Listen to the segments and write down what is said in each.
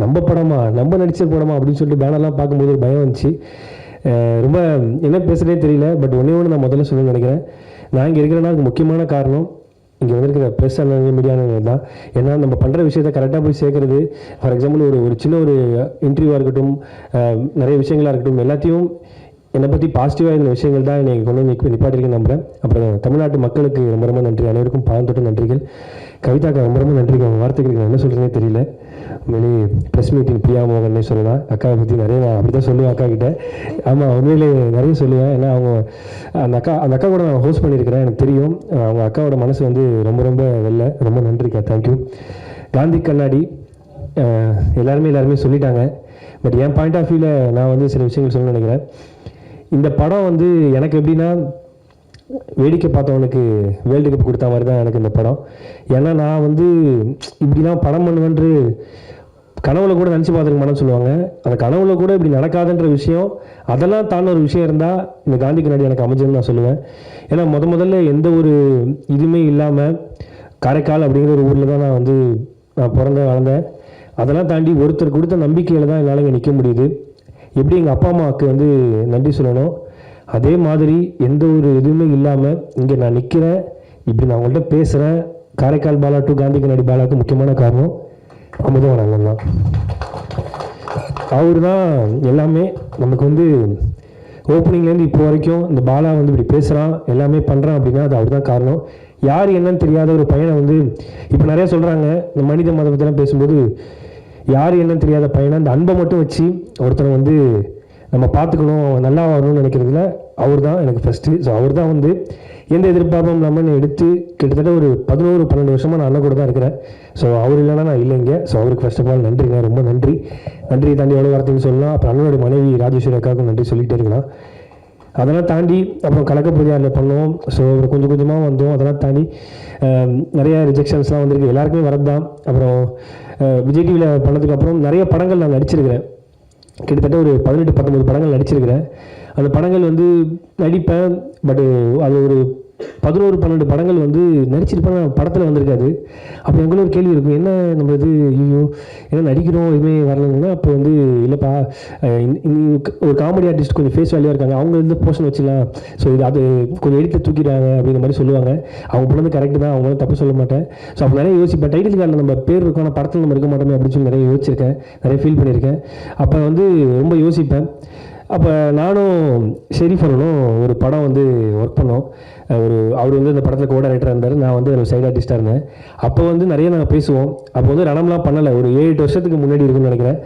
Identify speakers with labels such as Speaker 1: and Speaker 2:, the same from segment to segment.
Speaker 1: நம்ம படமா, நம்ம நடிச்ச படமா அப்படின்னு சொல்லிட்டு பேனர்லாம் பார்க்கும்போது ஒரு பயம் வந்துச்சு. ரொம்ப என்ன பேசுகிறதே தெரியல. பட் ஒன்று நான் முதல்ல சொல்லணும்னு நினைக்கிறேன். நான் இங்கே இருக்கிறேன்னா அதுக்கு முக்கியமான காரணம் இங்கே வந்திருக்கிற ப்ரெஸ் அண்ட் மீடியானது தான். ஏன்னா நம்ம பண்ணுற விஷயத்தை கரெக்டாக போய் சேர்க்குறது. ஃபார் எக்ஸாம்பிள் ஒரு சின்ன ஒரு இன்டர்வியூவாக இருக்கட்டும், நிறைய விஷயங்களாக இருக்கட்டும், எல்லாத்தையும் என்னை பற்றி பாசிட்டிவாக இருந்த விஷயங்கள் தான் என்னை கொண்டு வந்து நிப்பாட்டிருக்கேன் நம்புகிறேன். அப்புறம் தமிழ்நாட்டு மக்களுக்கு ரொம்ப ரொம்ப நன்றி. அனைவருக்கும் பாதம் தொட்டு நன்றிகள். கவிதாக்கா ரொம்ப ரொம்ப நன்றிங்க. அவங்க வார்த்தைகளுக்கு என்ன சொல்கிறேனே தெரியல. உண்மையிலே ப்ரெஸ் மீட்டிங் பிரியா மோகன்னே சொல்லலாம். அக்காவை பற்றி நிறைய நான் அப்படி தான் சொல்லுவேன் அக்கா கிட்டே. ஆமாம், உண்மையிலே நிறைய சொல்லுவேன். ஏன்னா அவங்க அந்த அக்கா கூட நான் ஹோஸ்ட் பண்ணியிருக்கிறேன், எனக்கு தெரியும். அவங்க அக்காவோட மனசு வந்து ரொம்ப ரொம்ப வெள்ளை. ரொம்ப நன்றிக்கா, தேங்க்யூ. காந்தி கண்ணாடி எல்லாருமே சொல்லிட்டாங்க. பட் என் பாயிண்ட் ஆஃப் வியூவில் நான் வந்து சில விஷயங்கள் சொல்லணும்னு நினைக்கிறேன். இந்த படம் வந்து எனக்கு எப்படின்னா, வேடிக்கை பார்த்தவனுக்கு வேர்ல்டு கப் கொடுத்த மாதிரி தான் எனக்கு இந்த படம். ஏன்னா நான் வந்து இப்படிலாம் படம் பண்ணுவேன்று கனவுல கூட நினச்சி பார்த்துருக்க மாட்டேன்னு சொல்லுவாங்க. அந்த கனவுல கூட இப்படி நடக்காதுன்ற விஷயம், அதெல்லாம் தாண்ட ஒரு விஷயம் இருந்தால் இந்த காந்தி கண்ணாடி எனக்கு அமைஞ்சதுன்னு நான் சொல்லுவேன். ஏன்னா முதல்ல எந்த ஒரு இதுவுமே இல்லாமல் காரைக்கால் அப்படிங்கிற ஒரு ஊரில் தான் நான் பிறந்த வளர்ந்தேன். அதெல்லாம் தாண்டி ஒருத்தர் கொடுத்த நம்பிக்கையில் தான் என்னால் இங்கே நிற்க முடியுது. எப்படி எங்கள் அப்பா அம்மாவுக்கு வந்து நன்றி சொல்லணும், அதே மாதிரி எந்த ஒரு இதுவுமே இல்லாமல் இங்கே நான் நிற்கிறேன், இப்படி நான் அவங்கள்ட்ட பேசுகிறேன். காரைக்கால் பாலா டு காந்தி கண்ணாடி பாலாவுக்கு முக்கியமான காரணம் அமுதவாணன் தான். அவர் தான் எல்லாமே. நமக்கு வந்து ஓப்பனிங்லேருந்து இப்போ வரைக்கும் இந்த பாலா வந்து இப்படி பேசுகிறான், எல்லாமே பண்ணுறான் அப்படின்னா அது அவர் தான் காரணம். யார் என்னன்னு தெரியாத ஒரு பையனை வந்து இப்போ நிறையா சொல்கிறாங்க. இந்த மனித மதம் பற்றிலாம் பேசும்போது யார் என்னன்னு தெரியாத பையனை அந்த அன்பை மட்டும் வச்சு ஒருத்தனை வந்து நம்ம பார்த்துக்கணும், நல்லா வரணும்னு நினைக்கிறதுல அவர் தான் எனக்கு ஃபஸ்ட்டு. ஸோ அவர் தான் வந்து எந்த எதிர்பார்ப்பும் இல்லாமல் எடுத்து கிட்டத்தட்ட ஒரு 11-12 வருஷமாக நான் அண்ணன் கூட தான் இருக்கிறேன். ஸோ அவர் இல்லைன்னா நான் இல்லைங்க. ஸோ அவருக்கு ஃபர்ஸ்ட் ஆஃப் ஆல் நன்றிங்க, ரொம்ப நன்றி. நன்றி தாண்டி எவ்வளோ வார்த்தைன்னு சொல்லலாம். அப்புறம் அண்ணனுடைய மனைவி ராஜேஸ்வரி அக்காவுக்கும் நன்றி சொல்லிகிட்டே இருக்கலாம். அதெல்லாம் தாண்டி அப்புறம் கலக்கப்பூஜையில் பண்ணோம். ஸோ கொஞ்சம் கொஞ்சமாக வந்தோம். அதெல்லாம் தாண்டி நிறைய ரிஜெக்ஷன்ஸ்லாம் வந்திருக்கு, எல்லாருக்குமே வரது தான். அப்புறம் விஜய் டிவியில் பண்ணதுக்கப்புறம் நிறைய படங்கள் நான் நடிச்சிருக்கிறேன். கிட்டத்தட்ட ஒரு 18-19 படங்கள் நடிச்சிருக்கிறேன். அந்த படங்கள் வந்து நடிப்பேன். பட்டு அது ஒரு 11-12 படங்கள் வந்து நடிச்சிருப்பேன், படத்தில் வந்திருக்காது. அப்போ எங்களும் ஒரு கேள்வி இருக்கும், என்ன நம்ம இது ஐயோ என்ன நடிக்கிறோம் எதுவுமே வரலன்னா, அப்போ வந்து இல்லைப்பா ஒரு காமெடி ஆர்டிஸ்ட் கொஞ்சம் ஃபேஸ் வேல்யூவாக இருக்காங்க, அவங்க வந்து போர்ஷன் வச்சுக்கலாம், ஸோ இது அது கொஞ்சம் எடிட்டில் தூக்கிடுறாங்க அப்படிங்கிற மாதிரி சொல்லுவாங்க. அவங்க பண்ணது கரெக்டு தான், அவங்களும் தப்பு சொல்ல மாட்டேன். ஸோ அப்போ நிறைய யோசிப்பேன், டைட்டில் கார்டில் நம்ம பேர் இருக்கோம், ஆனால் படத்தில் நம்ம இருக்க மாட்டோமே அப்படின்னு சொல்லி நிறைய யோசிச்சிருக்கேன், நிறைய ஃபீல் பண்ணியிருக்கேன். அப்போ வந்து ரொம்ப யோசிப்பேன். அப்போ நானும் ஷெரீஃப் அண்ணனும் ஒரு படம் வந்து ஒர்க் பண்ணோம். அவர் வந்து அந்த படத்தில் கோ டைரக்டராக இருந்தார், நான் வந்து ஒரு சைட் ஆர்டிஸ்ட்டாக இருந்தேன். அப்போ வந்து நிறைய நாங்கள் பேசுவோம். அப்போ வந்து ரணம்லாம் பண்ணலை, ஒரு 7-8 வருஷத்துக்கு முன்னாடி இருக்குன்னு நினைக்கிறேன்.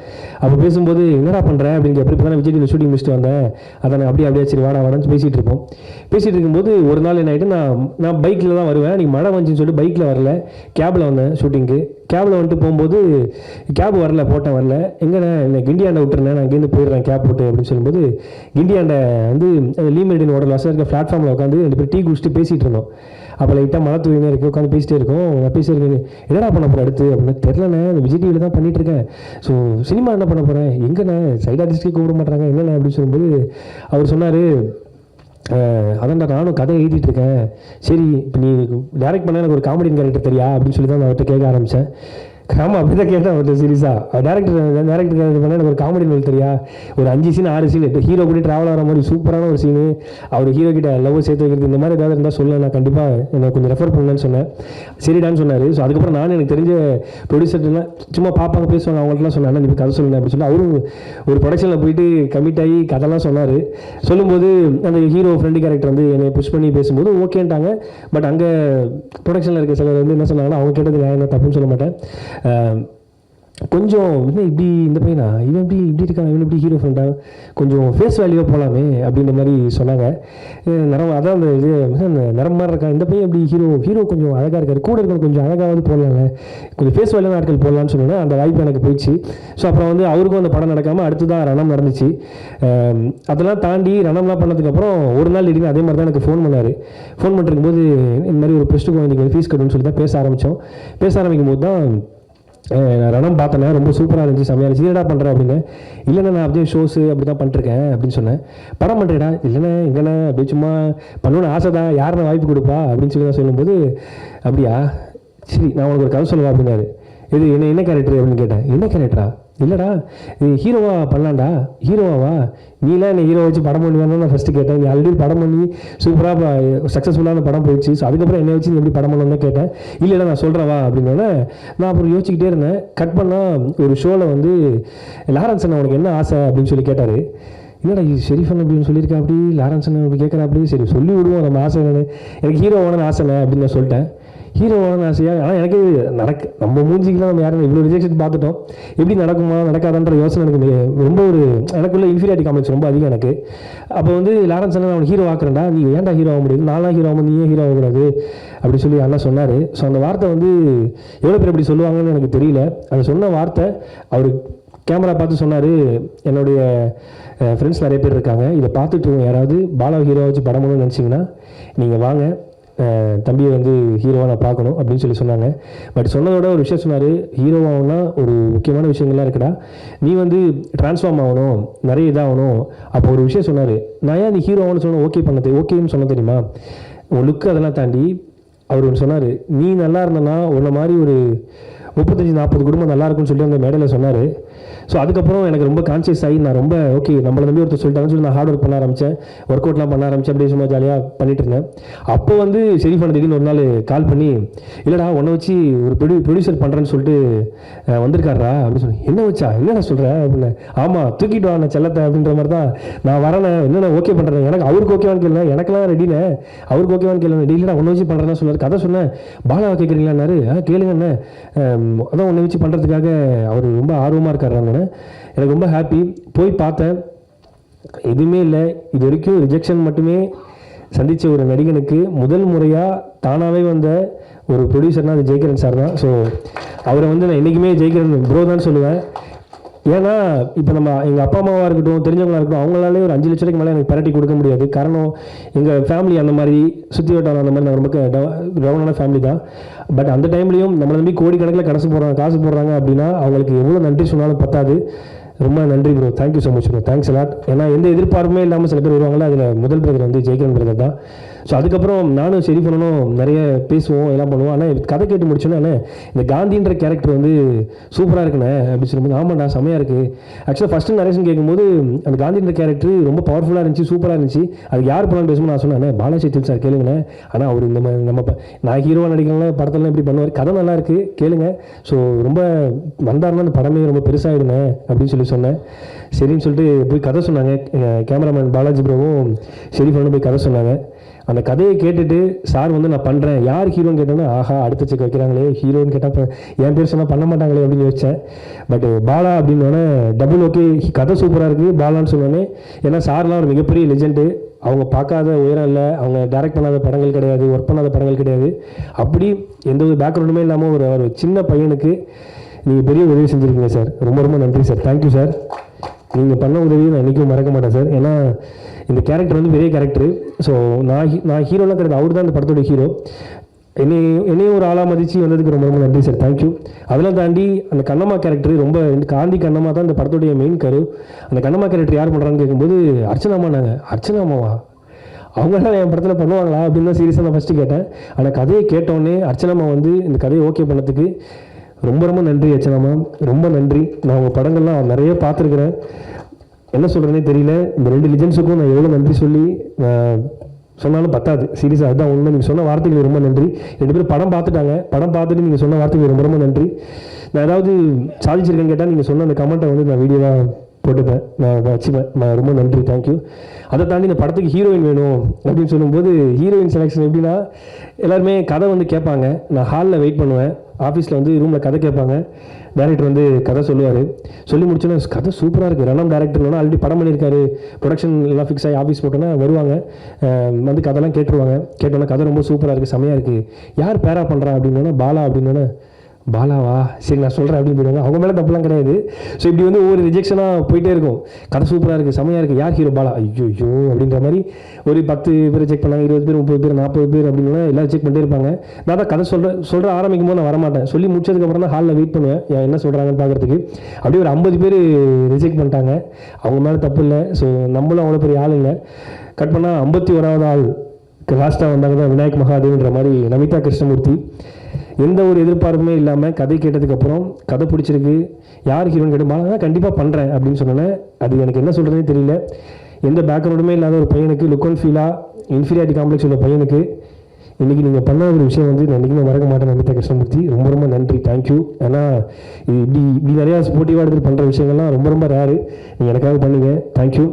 Speaker 1: அப்போ பேசும்போது என்னடா பண்ணுறேன் அப்படின்னு எப்படி இப்போ தான் விஜய் டிவியில் ஷூட்டிங் முடிச்சுட்டு வந்தேன், அதை நான் அப்படியே சரி வாடான்னு பேசிகிட்டு இருப்போம். பேசிகிட்டு இருக்கும்போது ஒரு நாள் என்ன ஆகிட்டு, நான் பைக்கில் தான் வருவேன், நீங்கள் மழை வந்துச்சுன்னு சொல்லிட்டு பைக்கில் வரல, கேபில் வந்தேன் ஷூட்டிங்கு. கேபில் வந்துட்டு போகும்போது கேப் வரல, போட்டேன் வரல, எங்கண்ணே என்னை கிண்டியாண்டை விட்டுருந்தேன், நான் இங்கேருந்து போயிடுறேன் கேப் போட்டு அப்படின்னு சொல்லும்போது, கிண்டியாண்டை வந்து லீமெரிடின் ஹோட்டல் வசதி இருக்க பிளாட்ஃபார்மில் உட்காந்து 2 பேர் டீ குடிச்சிட்டு பேசிகிட்டு இருந்தோம். அப்போ லைட்டாக மழை தூவினே இருக்குது, உட்காந்து பேசிகிட்டே இருக்கோம். பேசியிருக்கேன், என்னடா பண்ண போகிறேன் அடுத்து அப்படின்னு தெரிலண்ணே, விஜய் டிவியில் தான் பண்ணிகிட்ருக்கேன், ஸோ சினிமா என்ன பண்ண போகிறேன், எங்கண்ணே சைட் ஆர்டிஸ்ட்கே கூப்பிட மாட்டாங்க என்னண்ணே அப்படின்னு சொல்லும்போது அவர் சொன்னார், அதான்டா நானும் கதை எழுதிட்டு இருக்கேன், சரி இப்போ நீ டேரக்ட் பண்ண எனக்கு ஒரு காமெடியன் கேரக்டர் தெரியா அப்படின்னு சொல்லி தான் நான் அவர்கிட்ட கேட்க ஆரம்பித்தேன். ஆமாம் அப்படி தான் கேட்டேன் அவர்கிட்ட சீரியஸாக, டேரக்டர் பண்ண எனக்கு ஒரு காமெடி நோல் தெரியா, ஒரு 5 சீன் 6 சீன் ஹீரோ கூட ட்ராவல் ஆகிற மாதிரி சூப்பரான ஒரு சீனு, அவர் ஹீரோ கிட்ட லவ் சேர்த்து வைக்கிறது, இந்த மாதிரி ஏதாவது இருந்தால் சொல்ல, நான் கண்டிப்பாக எனக்கு கொஞ்சம் ரெஃபர் பண்ணலன்னு சொன்னேன். சரிடான்னு சொன்னார். ஸோ அதுக்கப்புறம் நான் எனக்கு தெரிஞ்ச ப்ரொடியூசர்லாம் சும்மா பார்ப்பாங்க பேசுவாங்க, அவங்கள்ட்டலாம் சொன்னேன், நீ கதை சொல்லுங்க அப்படின்னு சொல்லி அவரும் ஒரு ப்ரொடக்ஷனில் போயிட்டு கமிட் ஆகி கதைலாம் சொன்னார். சொல்லும்போது அந்த ஹீரோ ஃப்ரெண்டு கேரக்டர் வந்து என்னை புஷ் பண்ணி பேசும்போது ஓகேன்ட்டாங்க. பட் அங்கே ப்ரொடக்ஷனில் இருக்க சிலர் வந்து என்ன சொன்னாங்கன்னா, அவங்க கேட்டது நான் என்ன தப்புன்னு சொல்ல மாட்டேன், கொஞ்சம் இன்னும் இப்படி இந்த பையனா இவன் இப்படி இருக்கான், இவன் இப்படி ஹீரோ ஃப்ரெண்டாக கொஞ்சம் ஃபேஸ் வேல்யூவாக போகலாமே அப்படின்ற மாதிரி சொன்னாங்க. நிறம் அதான் அந்த இது நிறம் மாதிரி இருக்கான் இந்த பையன், இப்படி ஹீரோ கொஞ்சம் அழகாக இருக்கார், கூட இருக்க கொஞ்சம் அழகாவது போடலாங்க, கொஞ்சம் ஃபேஸ் வேல்யூவான ஆட்கள் போடலான்னு சொன்னேன். அந்த வாய்ப்பு எனக்கு போயிடுச்சு. ஸோ அப்புறம் வந்து அவருக்கும் அந்த படம் நடக்காமல் அடுத்து தான் ரணம் நடந்துச்சு. அதெல்லாம் தாண்டி ரணம்லாம் பண்ணதுக்கப்புறம் ஒரு நாள் திடீர்னு அதே மாதிரி தான் எனக்கு ஃபோன் பண்ணார். ஃபோன் பண்ணிருக்கும்போது இந்த மாதிரி ஒரு +2 குழந்தைக்கு ஃபீஸ் கட்டணும்னு சொல்லி தான் பேச ஆரம்பித்தோம். பேச ஆரம்பிக்கும் போது தான் ரணம் பார்த்தேன், ரொம்ப சூப்பராக இருந்துச்சு, செம்மையாக இருந்துச்சு, என்னடா பண்ணுறேன் அப்படின்னு. இல்லைண்ணா நான் அப்படியே ஷோஸு அப்படி தான் பண்ணிருக்கேன் அப்படின்னு சொன்னேன். படம் பண்ணுறேடா, இல்லைண்ணா எங்கண்ணா அப்படியே சும்மா பண்ணணும்னு ஆசை தான், யாருன்னா வாய்ப்பு கொடுப்பா அப்படின்னு சொல்லி தான் சொல்லும்போது, அப்படியா சரி நான் உனக்கு ஒரு கதை சொல்லுவா அப்படின்னாரு. இது என்ன கேரக்டர் அப்படின்னு கேட்டேன். என்ன கேரக்டரா, இல்லைடா இது ஹீரோவா பண்ணலாம்டா, ஹீரோவாவா நீலாம் என்னை ஹீரோ வச்சு படம் பண்ணுவேன்னு நான் ஃபஸ்ட்டு கேட்டேன். நீ ஆல்ரெடி படம் பண்ணி சூப்பராக சக்ஸஸ்ஃபுல்லான படம் போயிடுச்சு, ஸோ அதுக்கப்புறம் என்னை வச்சு நீ எப்படி படம் பண்ணணும்னு கேட்டேன். இல்லைடா நான் சொல்கிறவா அப்படின்னோடனே நான் அப்புறம் யோசிச்சுக்கிட்டே இருந்தேன். கட் பண்ணால் ஒரு ஷோவில் வந்து லாரன்ஸ் அண்ணா உனக்கு என்ன ஆசை அப்படின்னு சொல்லி கேட்டார். இல்லைடா இது ஷெரீஃபன் அப்படின்னு சொல்லியிருக்கா, அப்படி லாரன்ஸ் அண்ணன் அப்படி கேட்குறா, அப்படி சரி சொல்லி விடுவோம் நம்ம ஆசை வேணும், எனக்கு ஹீரோ வேணும்னு ஆசைண்ணே அப்படின்னு நான் சொல்லிட்டேன். ஹீரோ வேணும்னு ஆசையாக, ஆனால் எனக்கு நம்ம மூஞ்சிக்கெலாம் நம்ம யாரும் இவ்வளோ ரிஜெக்ஷன் பார்த்துட்டோம், எப்படி நடக்குமா நடக்காதான்ற யோசனை எனக்கு ரொம்ப ஒரு எனக்குள்ள இன்ஃபீரியாரிட்டி காம்ப்ளெக்ஸ் ரொம்ப அதிகம் எனக்கு. அப்போ வந்து லாரன்ஸ் அண்ணன் அவனுக்கு ஹீரோ ஆக்குறேன்டா, நீ ஏன்டா ஹீரோ ஆக முடியும், நான்லாம் ஹீரோ ஆகும், நீ ஏன் ஹீரோ ஆகக்கூடாது அப்படி சொல்லி அண்ணா சொன்னார். ஸோ அந்த வார்த்தை வந்து எவ்வளோ பேர் அப்படி சொல்லுவாங்கன்னு எனக்கு தெரியல. அதை சொன்ன வார்த்தை அவர் கேமரா பார்த்து சொன்னார், என்னுடைய ஃப்ரெண்ட்ஸ் நிறைய பேர் இருக்காங்க, இதை பார்த்துட்டு யாராவது பாலா ஹீரோ வச்சு படம் பண்ணணும்னு நினச்சிங்கன்னா நீங்கள் வாங்க, தம்பியை வந்து ஹீரோவாக நான் பார்க்கணும் அப்படின்னு சொல்லி சொன்னாங்க. பட் சொன்னதோட ஒரு விஷயம் சொன்னார், ஹீரோவாகனா ஒரு முக்கியமான விஷயங்கள்லாம் இருக்குடா, நீ வந்து ட்ரான்ஸ்ஃபார்ம் ஆகணும், நிறைய இதாகணும். அப்போ ஒரு விஷயம் சொன்னார், நான் ஏன் நீ ஹீரோவானு சொன்ன ஓகேன்னு சொன்ன தெரியுமா, உன் லுக்கு அதெல்லாம் தாண்டி அவர் ஒன்று சொன்னார், நீ நல்லா இருந்தனா உன்ன மாதிரி ஒரு 35-40 குடும்பம் நல்லா இருக்குன்னு சொல்லி அந்த மேடையில் சொன்னார். ஸோ அதுக்கப்புறம் எனக்கு ரொம்ப கான்சியஸ் ஆகி நான் ரொம்ப ஓகே நம்மளை நம்பி ஒருத்தர் சொல்லிட்டாங்கன்னு சொல்லி நான் ஹார்ட் ஒர்க் பண்ண ஆரம்பித்தேன், ஒர்க் அவுட்லாம் பண்ண ஆரம்பித்தேன், அப்படியே சும்மா ஜாலியாக பண்ணிட்டு இருந்தேன். அப்போ வந்து ஷெரீஃப் திடீர்னு ஒரு நாள் கால் பண்ணி, இல்லைடா உன்னை வச்சு ஒரு ப்ரொடியூசர் பண்ணுறேன்னு சொல்லிட்டு வந்திருக்காரா அப்படின்னு சொல்லி, என்ன வச்சா என்னடா சொல்கிறேன் அப்படின்னு, ஆமாம் தூக்கிட்டு வா நான் செல்லத்தை அப்படின்ற மாதிரி தான் நான் வரேன், என்னென்ன ஓகே பண்ணுறேன், எனக்கு அவருக்கு ஓகேவான்னு கேளுங்க, எனக்கெல்லாம் ரெடினே, அவருக்கு ஓகேவான்னு கேளுங்க, டெய்லிடா உன்னை வச்சு பண்ணுறேன்னா சொன்னார். கதை சொன்னேன், பாலாவை கேட்குறீங்களான்னாரு, கேளுங்கண்ணே, அதான் உன்னை வச்சு பண்ணுறதுக்காக அவர் ரொம்ப ஆர்வமாக இருக்காருன்னு எனக்கு ரொம்ப ஹாப்பி. போய் பார்த்தேன், எதுவுமே இல்லை, இது வரைக்கும் ரிஜெக்ஷன் மட்டுமே சந்தித்த ஒரு நடிகனுக்கு முதல் முறையாக தானாகவே வந்த ஒரு ப்ரொடியூசர்னால் அது ஜெய்கிரன் சார் தான். ஸோ அவரை வந்து நான் என்றைக்குமே ஜெய்கிரன் ப்ரோ தான் சொல்லுவேன். ஏன்னா இப்போ நம்ம எங்கள் அப்பா அம்மாவாக இருக்கட்டும், தெரிஞ்சவங்களாக இருக்கட்டும், அவங்களாலே ஒரு 5 லட்ச ரூபாய்க்கு மேலே எனக்கு பரட்டி கொடுக்க முடியாது. காரணம் எங்கள் ஃபேமிலி அந்த மாதிரி சுற்றி வட்டாரம் அந்த மாதிரி நான் ரொம்ப டவுனான ஃபேமிலி தான். பட் அந்த டைம்லையும் நம்மளை நம்பி கோடிக்கணக்கில் காசு போடுறாங்க அப்படின்னா அவங்களுக்கு எவ்வளோ நன்றி சொன்னாலும் பத்தாது. ரொம்ப நன்றி bro, thank you so much bro, thanks a lot. ஏன்னா எந்த எதிர்பார்ப்புமே இல்லாமல் சில பேர் வருவாங்களா, அதில் முதல் பிரதர் வந்து ஜெய்கிரன் பிரதர் தான். ஸோ அதுக்கப்புறம் நானும் ஷெரீஃபனும் நிறைய பேசுவோம், எல்லாம் பண்ணுவோம். ஆனால் கதை கேட்டு முடிச்சோன்னே இந்த காந்தின்ற கேரக்டர் வந்து சூப்பராக இருக்குண்ணே அப்படின்னு சொல்லும்போது, ஆமாண்டா செம்மையாக இருக்குது. ஆக்சுவலாக ஃபஸ்ட்டு நரேஷன் கேட்கும்போது அந்த காந்தின்ற கேரக்டர் ரொம்ப பவர்ஃபுல்லாக இருந்துச்சு, சூப்பராக இருந்துச்சு. அதுக்கு யார் பண்ணலான்னு பேசும்போது நான் சொன்னேன், பாலாஜி சார் கேளுங்கண்ணே, ஆனால் அவர் இந்த மாதிரி நம்ம நான் ஹீரோவாக நடிக்கிறனால படத்துலாம் எப்படி பண்ணுவார், கதை நல்லா இருக்குது கேளுங்க, ஸோ ரொம்ப வந்தாருன்னா அந்த படமே ரொம்ப பெருசாகிடுங்க அப்படின்னு சொன்னேன். சரின்னு சொல்லிட்டு போய் கதை சொன்னாங்க. கேமராமேன் பாலாஜி ப்ரோவும் ஷெரீஃபனும் போய் கதை சொன்னாங்க. அந்த கதையை கேட்டுட்டு சார் வந்து நான் பண்ணுறேன், யார் ஹீரோன்னு கேட்டோன்னா, ஆஹா அடுத்த செக் வைக்கிறாங்களே, ஹீரோன்னு கேட்டால் என் பேர் சொன்னால் பண்ண மாட்டாங்களே அப்படின்னு யோசித்தேன். பட் பாலா அப்படின்னோடனே டபுள் ஓகே, கதை சூப்பராக இருக்குது பாலான்னு சொன்னோன்னே. ஏன்னா சார்லாம் ஒரு மிகப்பெரிய லெஜெண்டு, அவங்க பார்க்காத உயரம் இல்லை, அவங்க டைரக்ட் பண்ணாத படங்கள் கிடையாது, ஒர்க் பண்ணாத படங்கள் கிடையாது. அப்படி எந்த ஒரு பேக்ரவுண்டுமே இல்லாமல் ஒரு சின்ன பையனுக்கு நீங்கள் பெரிய உதவி செஞ்சுருக்கீங்க சார், ரொம்ப ரொம்ப நன்றி சார், தேங்க்யூ சார். நீங்கள் பண்ண உதவியை நான் என்றைக்கும் மறக்க மாட்டேன் சார். ஏன்னா இந்த கேரக்டர் வந்து பெரிய கேரக்டர். ஸோ நான் ஹீரோலாம் கிடையாது, அவர் தான் இந்த படத்தோட ஹீரோ. என்னையும் ஒரு ஆளாக மதிச்சு வந்ததுக்கு ரொம்ப ரொம்ப நன்றி சார், தேங்க்யூ. அதெல்லாம் தாண்டி அந்த கண்ணம்மா கேரக்டர் ரொம்ப காந்தி கண்ணம்மா தான் இந்த படத்துடைய மெயின் கரு. அந்த கண்ணம்மா கேரக்டர் யார் பண்ணுறான்னு கேட்கும்போது அர்ச்சனாமா, நாங்கள் அர்ச்சனாமாவா அவங்களாம் என் படத்தில் பண்ணுவாங்களா அப்படின்னு தான் சீரியஸாக நான் ஃபஸ்ட்டு கேட்டேன். ஆனால் கதையை கேட்டோடனே அர்ச்சனாமா வந்து இந்த கதையை ஓகே பண்ணதுக்கு ரொம்ப ரொம்ப நன்றி அர்ச்சனாமா, ரொம்ப நன்றி. நான் உங்கள் படங்கள்லாம் நிறைய பார்த்துருக்குறேன், என்ன சொல்கிறேனே தெரியல. இந்த 2 லிஜெண்ட்ஸுக்கும் நான் எவ்வளோ நன்றி சொல்லி சொன்னாலும் பத்தாது, சீரியஸாக அதுதான் உண்மை. நீங்கள் சொன்ன வார்த்தைக்கு ரொம்ப நன்றி. 2 பேரும் படம் பார்த்துட்டாங்க, படம் பார்த்துட்டு நீங்கள் சொன்ன வார்த்தைக்கு ரொம்ப ரொம்ப நன்றி. நான் ஏதாவது சாதிச்சிருக்கேன்னு கேட்டால் நீங்கள் சொன்ன அந்த கமெண்ட்டை வந்து நான் வீடியோவாக போட்டுப்பேன், நான் வச்சுப்பேன். நான் ரொம்ப நன்றி, தேங்க்யூ. அதை தாண்டி இந்த படத்துக்கு ஹீரோயின் வேணும் அப்படின்னு சொல்லும்போது ஹீரோயின் செலெக்ஷன் எப்படின்னா, எல்லாருமே கதை வந்து கேட்பாங்க, நான் ஹாலில் வெயிட் பண்ணுவேன், ஆஃபீஸில் வந்து ரூமில் கதை கேட்பாங்க, டேரக்டர் வந்து கதை சொல்லுவார். சொல்லி முடிச்சோன்னா கதை சூப்பராக இருக்குது, ரெண்டாம் டேரக்டர்னா ஆல்ரெடி படம் பண்ணியிருக்காரு, ப்ரொடக்ஷன் எல்லாம் ஃபிக்ஸ் ஆகி ஆஃபீஸ் போட்டோன்னா வருவாங்க, வந்து கதைலாம் கேட்டுருவாங்க. கேட்டோன்னா கதை ரொம்ப சூப்பராக இருக்குது, செமையாக இருக்குது, யார் பேரா பண்ணுறா அப்படின்னா பாலா அப்படின்னா, பாலாவா சரி நான் சொல்கிறேன் அப்படின்னு போயிடுவாங்க. அவங்க மேலே தப்புலாம் கிடையாது. ஸோ இப்படி வந்து ஒவ்வொரு ரிஜெக்ஷனாக போயிட்டே இருக்கும். கதை சூப்பராக இருக்குது, செமையாக இருக்குது, யார் ஹீரோ, பாலா, ஐயோ அப்படின்ற மாதிரி ஒரு 10 பேர் செக் பண்ணாங்க, 20 பேர் 30 பேர் 40 பேர் அப்படின்னு எல்லோரும் செக் பண்ணிட்டே இருப்பாங்க. நான் தான் கதை சொல்கிற ஆரம்பிக்கும் போது நான் வரமாட்டேன், சொல்லி முடிச்சதுக்கப்புறம் தான் ஹாலில் வெயிட் பண்ணுவேன் என்ன சொல்கிறாங்கன்னு பார்க்குறதுக்கு. அப்படியே ஒரு 50 பேர் ரிஜெக்ட் பண்ணிட்டாங்க. அவங்க மேலே தப்பு இல்லை, ஸோ நம்மளும் அவ்வளோ பெரிய ஆள் இல்லை. கட் பண்ணால் 51வது ஆள் லாஸ்ட்டாக வந்தாங்க தான் விநாயக் மகாதேவ்ன்ற மாதிரி நமிதா கிருஷ்ணமூர்த்தி. எந்த ஒரு எதிர்பார்ப்புமே இல்லாமல் கதை கேட்டதுக்கப்புறம் கதை பிடிச்சிருக்கு, யார் ஹீரோன்னு கேட்டு பாலா கண்டிப்பாக பண்ணுறேன் அப்படின்னு சொன்னேன். அது எனக்கு என்ன சொல்கிறதே தெரியல. எந்த பேக்ரவுண்டுமே இல்லாத ஒரு பையனுக்கு லுக் அண்ட் ஃபீலாக இன்ஃபீரியாரிட்டி காம்ப்ளெக்ஸ் உள்ள பையனுக்கு இன்றைக்கி நீங்கள் பண்ண ஒரு விஷயம் வந்து நான் என்றைக்குமே மறக்க மாட்டேன். நம்பிக்கை கிருஷ்ணமூர்த்தி, ரொம்ப ரொம்ப நன்றி, தேங்க்யூ. ஏன்னா இப்படி நிறையா ஸ்போர்ட்டிவாக எடுத்துகிட்டு பண்ணுற விஷயங்கள்லாம் ரொம்ப ரொம்ப ரேரு. நீங்கள் எனக்காக பண்ணீங்க, தேங்க்யூ.